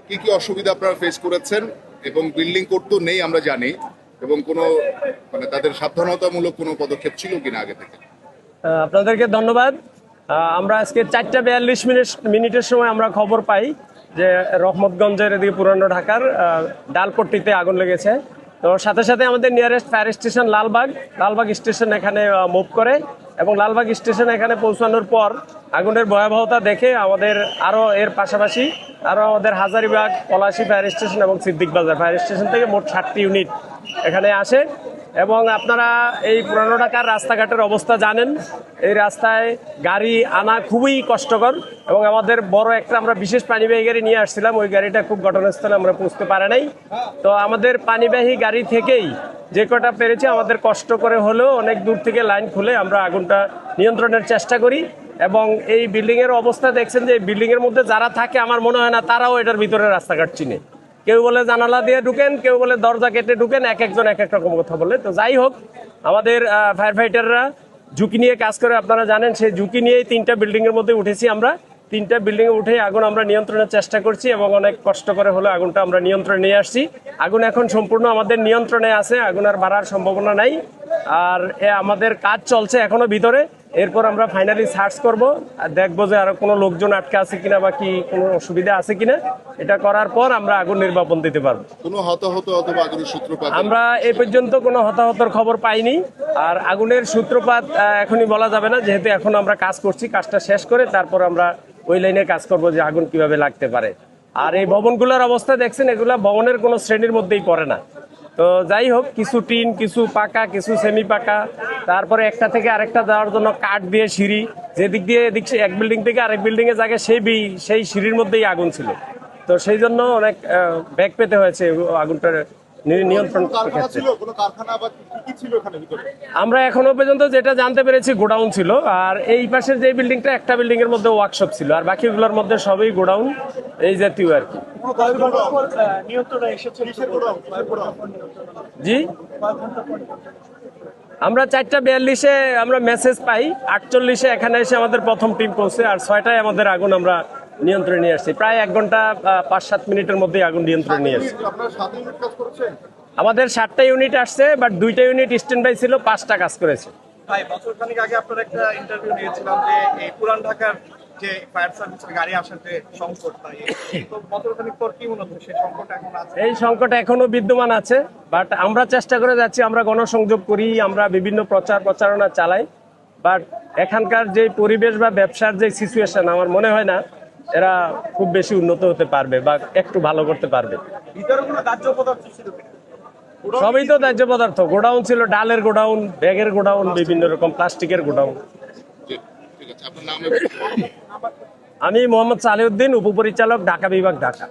কি কি অসুবিধা আপনারা ফেস করেছেন এবং বিল্ডিং কোড তো নেই আমরা জানি, এবং কোনো মানে তাদের সাবধানতামূলক কোনো পদক্ষেপ ছিল কিনা আগে থেকে? আপনাদেরকে ধন্যবাদ। আমরা আজকে 4:42 মিনিটের সময় আমরা খবর পাই যে রহমতগঞ্জের এদিকে পুরানো ঢাকার ডালপট্টিতে আগুন লেগেছে। তো সাথে সাথে আমাদের nearest fire station Lalbagh station এখানে মুভ করে, এবং লালবাগ স্টেশন এখানে পৌঁছানোর পর আগুনের ভয়াবহতা দেখে আমাদের আরও এর পাশাপাশি আরও আমাদের হাজারীবাগ, পলাশী ফায়ার স্টেশন এবং সিদ্দিক বাজার ফায়ার স্টেশন থেকে মোট 60টি ইউনিট এখানে আসে। এবং আপনারা এই পুরানো ঢাকার রাস্তাঘাটের অবস্থা জানেন, এই রাস্তায় গাড়ি আনা খুবই কষ্টকর, এবং আমাদের বড় একটা আমরা বিশেষ পানিবাহী গাড়ি নিয়ে আসছিলাম, ওই গাড়িটা খুব ঘটনাস্থলে আমরা পৌঁছতে পারে নাই। তো আমাদের পানিবাহী গাড়ি থেকেই যে কটা পেরেছি আমাদের কষ্ট করে হলেও অনেক দূর থেকে লাইন খুলে আমরা আগুনটা নিয়ন্ত্রণের চেষ্টা করি। এবং এই বিল্ডিংয়ের অবস্থা দেখছেন যে এই বিল্ডিংয়ের মধ্যে যারা থাকে আমার মনে হয় না তারাও এটার ভিতরে রাস্তাঘাট চিনে। কেউ বলে জানালা দিয়ে ঢুকেন, কেউ বলে দরজা কেটে ঢুকেন, এক একজন এক এক রকম কথা বলে। তো যাই হোক, আমাদের ফায়ার ফাইটাররা ঝুঁকি নিয়ে কাজ করে, আপনারা জানেন সেই ঝুঁকি নিয়েই 3টা বিল্ডিংয়ের মধ্যে উঠেছি আমরা। 3টা বিল্ডিংয়ে উঠে আগুন আমরা নিয়ন্ত্রণের চেষ্টা করছি, এবং অনেক কষ্ট করে হলে আগুনটা আমরা নিয়ন্ত্রণে নিয়ে আসছি। আগুন এখন সম্পূর্ণ আমাদের নিয়ন্ত্রণে আছে, আগুন আর বাড়ার সম্ভাবনা নাই। আর আমাদের কাজ চলছে এখনো ভিতরে। এরপর আমরা ফাইনালি সার্চ করব, দেখবো যে আরো কোনো লোকজন আটকে আছে কিনা বা কি কোনো অসুবিধা আছে কিনা। এটা করার পর আমরা আগুন নির্বাপন দিতে পারবো। কোনো হতাহত অথবা আগুনের সূত্রপাত? আমরা এই পর্যন্ত কোনো হতাহতর খবর পাইনি। আর আগুনের সূত্রপাত এখনই বলা যাবে না, যেহেতু এখন আমরা কাজ করছি। কাজটা শেষ করে তারপর আমরা ওই লাইনে কাজ করব যে আগুন কিভাবে লাগতে পারে। আর এই ভবনগুলোর অবস্থা দেখছেন, এগুলা ভবনের কোনো শ্রেণীর মধ্যেই পড়ে না। তো যাই হোক, কিছু টিন, কিছু পাকা, কিছু সেমি পাকা, তারপরে একটা থেকে আরেকটা যাওয়ার জন্য কাঠ দিয়ে সিঁড়ি, যেদিক দিয়ে এদিক এক বিল্ডিং থেকে আরেক বিল্ডিং এ জায়গায় সেই সিঁড়ির মধ্যেই আগুন ছিল। তো সেই জন্য অনেক ব্যাগ পেতে হয়েছে আগুনটা নিয়ন্ত্রণ করতে। আমরা এখনো পর্যন্ত যেটা জানতে পেরেছি গোডাউন ছিল, আর এই পাশের যে বিল্ডিংটা, একটা বিল্ডিং এর মধ্যে ওয়ার্কশপ ছিল, আর বাকিগুলোর মধ্যে সবই গোডাউন এই জাতীয় আর কি। জি, আমরা 4:42-এ আমরা মেসেজ পাই, 48-এ এখানে এসে আমাদের প্রথম টিম পৌঁছে, আর 6টায় আমাদের আগুন আমরা নিয়ন্ত্রণে নিয়ে আসছি। প্রায় 1 ঘন্টা 5-7 মিনিটের মধ্যে আগুন নিয়ন্ত্রণে নিয়ে আসছি। আমাদের 7টা ইউনিট আসছে, বাট 2টা ইউনিট স্ট্যান্ড বাই ছিল, 5টা কাজ করেছে। ভাই, বছরখানেক আগে আপনার একটা ইন্টারভিউ নিয়েছিলাম যে এই পুরান ঢাকার যে ফায়ার সার্ভিসের গাড়ি আসার যে সংকট, তো বছরখানেক পর কি মনে হচ্ছে সেই সংকট এখন আছে? এই সংকট এখনো বিদ্যমান আছে, বাট আমরা চেষ্টা করে যাচ্ছি, আমরা গণসংযোগ করি, আমরা বিভিন্ন প্রচারণা চালাই। বাট এখানকার যে পরিবেশ বা ব্যবসার যে সিচুয়েশন, আমার মনে হয় না এরা খুব বেশি উন্নত হতে পারবে বা একটু ভালো করতে পারবে। ভিতরে কোনো দাহ্য পদার্থ ছিল? সবই তো দাহ্য পদার্থ। গোডাউন ছিল, ডালের গোডাউন, ব্যাগের গোডাউন, বিভিন্ন রকম প্লাস্টিকের গোডাউন। আমি মোহাম্মদ সালেউদ্দিন, উপপরিচালক, ঢাকা বিভাগ, ঢাকা।